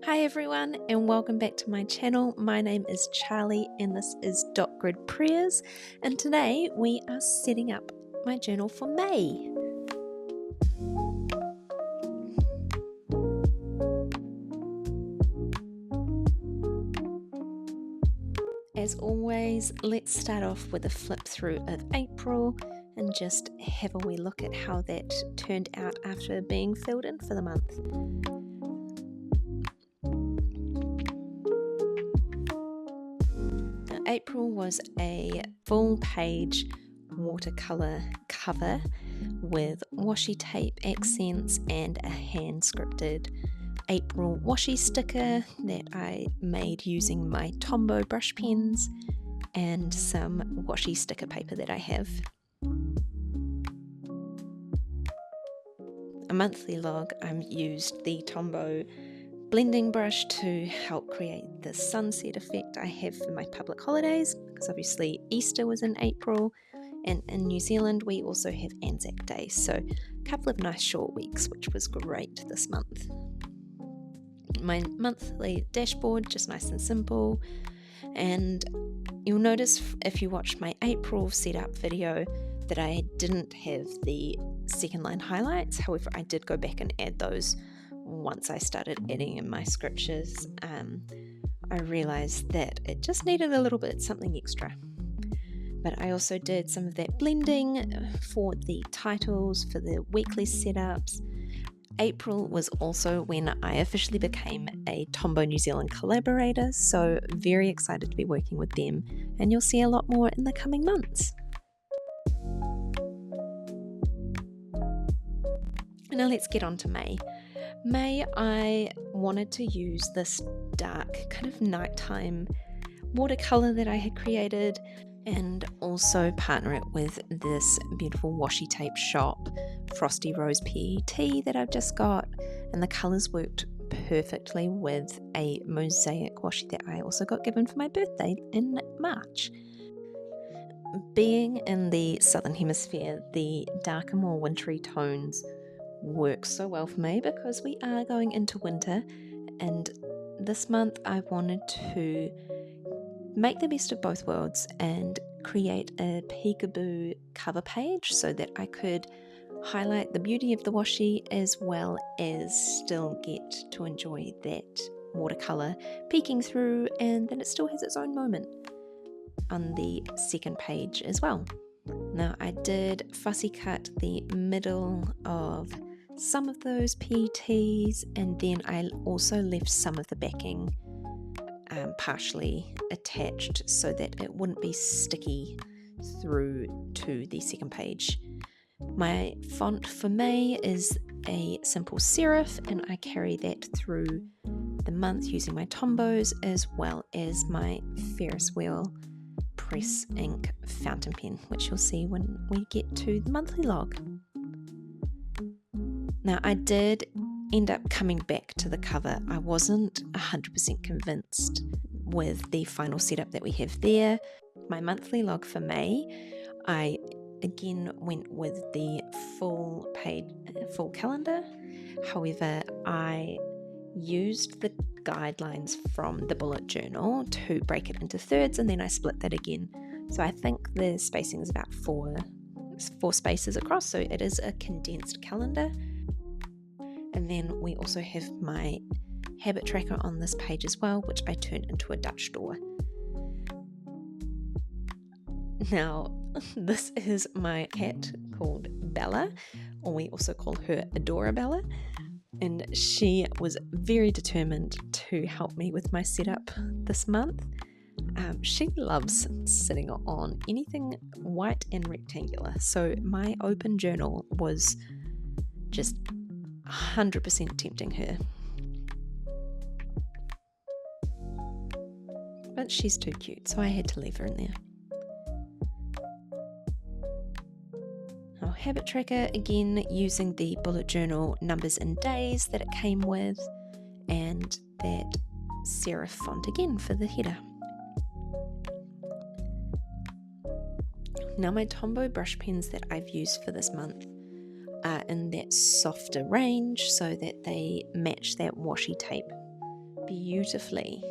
Hi everyone and welcome back to my channel. My name is Charlie and this is Dot Grid Prayers, and today we are setting up my journal for May. As always, let's start off with a flip through of April and just have a wee look at how that turned out after being filled in for the month. April was a full page watercolor cover with washi tape accents and a hand scripted April washi sticker that I made using my Tombow brush pens and some washi sticker paper that I have. A monthly log, I used the Tombow blending brush to help create the sunset effect I have for my public holidays, because obviously Easter was in April and in New Zealand we also have Anzac Day, so a couple of nice short weeks, which was great this month. My monthly dashboard, just nice and simple, and you'll notice if you watched my April setup video that I didn't have the second line highlights. However, I did go back and add those once I started adding in my scriptures. I realized that it just needed a little bit something extra. But I also did some of that blending for the titles, for the weekly setups. April was also when I officially became a Tombow New Zealand collaborator, so very excited to be working with them, and you'll see a lot more in the coming months. Now let's get on to May. May, I wanted to use this dark kind of nighttime watercolor that I had created and also partner it with this beautiful washi tape shop Frosty Rose PET that I've just got, and the colors worked perfectly with a mosaic washi that I also got given for my birthday in March. Being in the southern hemisphere, the darker, more wintry tones work so well for me because we are going into winter, and this month I wanted to make the best of both worlds and create a peekaboo cover page so that I could highlight the beauty of the washi as well as still get to enjoy that watercolor peeking through, and then it still has its own moment on the second page as well. Now I did fussy cut the middle of some of those PETs, and then I also left some of the backing partially attached so that it wouldn't be sticky through to the second page. My font for May is a simple serif, and I carry that through the month using my Tombows as well as my Ferris wheel press ink fountain pen, which you'll see when we get to the monthly log. Now I did end up coming back to the cover. I wasn't 100% convinced with the final setup that we have there. My monthly log for May, I again went with the full calendar. However, I used the guidelines from the bullet journal to break it into thirds, and then I split that again. So I think the spacing is about four spaces across, so it is a condensed calendar. And then we also have my habit tracker on this page as well, which I turned into a Dutch door. Now, this is my cat called Bella, or we also call her Adorabella, and she was very determined to help me with my setup this month. She loves sitting on anything white and rectangular, so my open journal was just 100% tempting her. But she's too cute, so I had to leave her in there. Our habit tracker, again using the bullet journal numbers and days that it came with, and that serif font again for the header. Now my Tombow brush pens that I've used for this month are in that softer range so that they match that washi tape beautifully.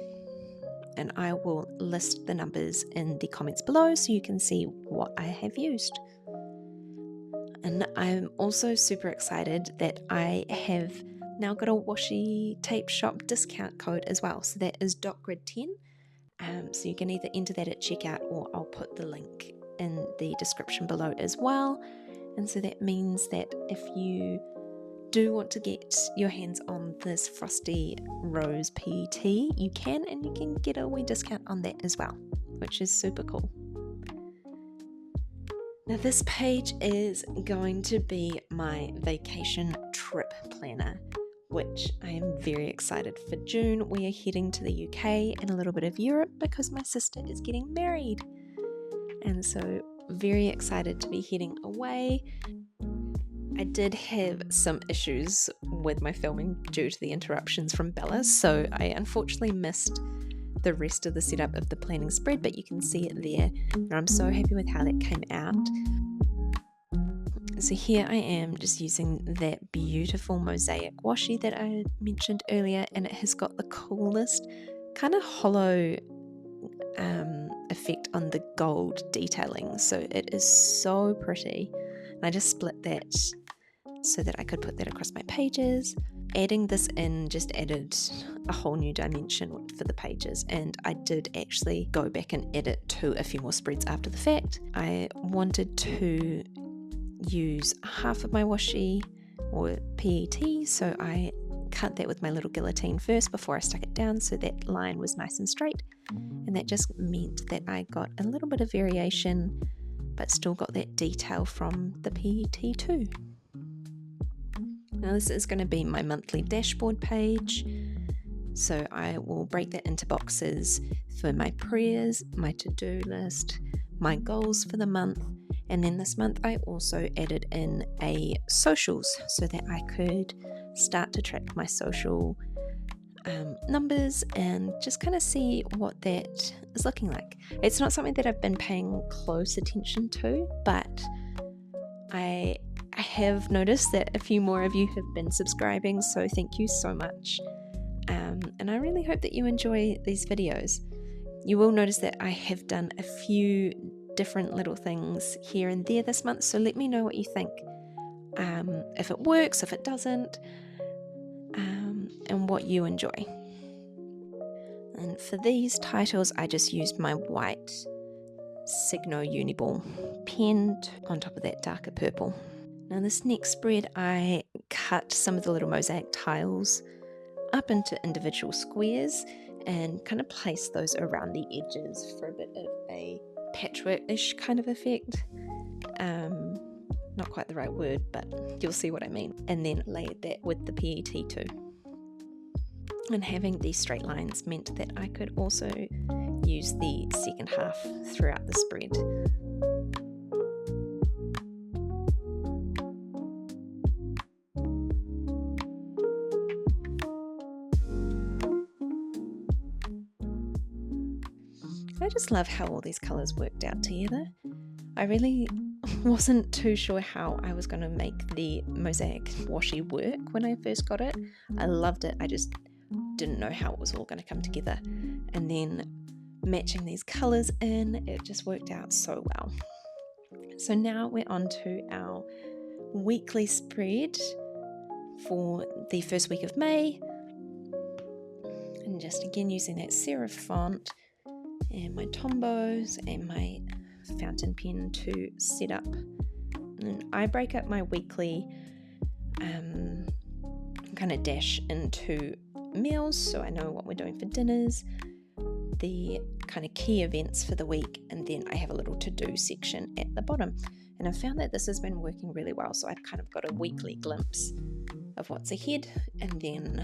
And I will list the numbers in the comments below so you can see what I have used. And I'm also super excited that I have now got a WASHI tape shop discount code as well. So that is .grid10. So you can either enter that at checkout, or I'll put the link in the description below as well. And so that means that if you do want to get your hands on this Frosty Rose PET, you can, and you can get a wee discount on that as well, which is super cool. Now this page is going to be my vacation trip planner, which I am very excited for June. We are heading to the UK and a little bit of Europe because my sister is getting married. And so very excited to be heading away. I did have some issues with my filming due to the interruptions from Bella, so I unfortunately missed the rest of the setup of the planning spread, but you can see it there, and I'm so happy with how that came out. So here I am just using that beautiful mosaic washi that I mentioned earlier, and it has got the coolest kind of hollow effect on the gold detailing, so it is so pretty. And I just split that so that I could put that across my pages. Adding this in just added a whole new dimension for the pages, and I did actually go back and edit to a few more spreads after the fact. I wanted to use half of my washi or PET, so I cut that with my little guillotine first before I stuck it down so that line was nice and straight, and that just meant that I got a little bit of variation but still got that detail from the PET too. Now this is going to be my monthly dashboard page, so I will break that into boxes for my prayers, my to-do list, my goals for the month, and then this month I also added in a socials so that I could start to track my social numbers and just kind of see what that is looking like. It's not something that I've been paying close attention to, but I have noticed that a few more of you have been subscribing, so thank you so much. And I really hope that you enjoy these videos. You will notice that I have done a few different little things here and there this month, so let me know what you think. If it works, if it doesn't, and what you enjoy. And for these titles, I just used my white Signo Uniball pen on top of that darker purple. Now this next spread, I cut some of the little mosaic tiles up into individual squares and kind of placed those around the edges for a bit of a patchwork-ish kind of effect. Not quite the right word, but you'll see what I mean. And then layered that with the PET too. And having these straight lines meant that I could also use the second half throughout the spread. I just love how all these colours worked out together. I really wasn't too sure how I was going to make the mosaic washi work when I first got it. I loved it, I just didn't know how it was all going to come together. And then matching these colours in, it just worked out so well. So now we're on to our weekly spread for the first week of May. And just again using that serif font and my Tombows and my fountain pen to set up. And I break up my weekly kind of dash into meals, so I know what we're doing for dinners, the kind of key events for the week, and then I have a little to-do section at the bottom. And I've found that this has been working really well, so I've kind of got a weekly glimpse of what's ahead, and then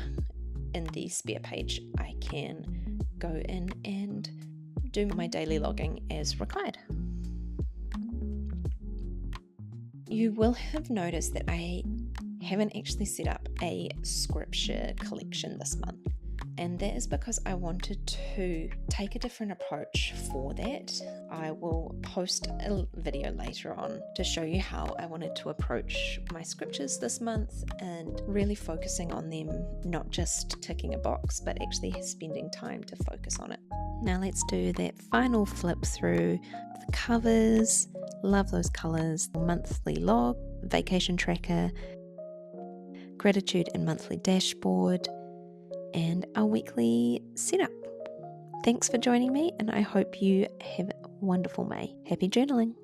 in the spare page I can go in and do my daily logging as required. You will have noticed that I haven't actually set up a scripture collection this month, and that is because I wanted to take a different approach for that. I will post a video later on to show you how I wanted to approach my scriptures this month and really focusing on them, not just ticking a box, but actually spending time to focus on it. Now let's do that final flip through the covers. Love those colors. Monthly log, vacation tracker, gratitude and monthly dashboard, and our weekly setup. Thanks for joining me, and I hope you have a wonderful May. Happy journaling!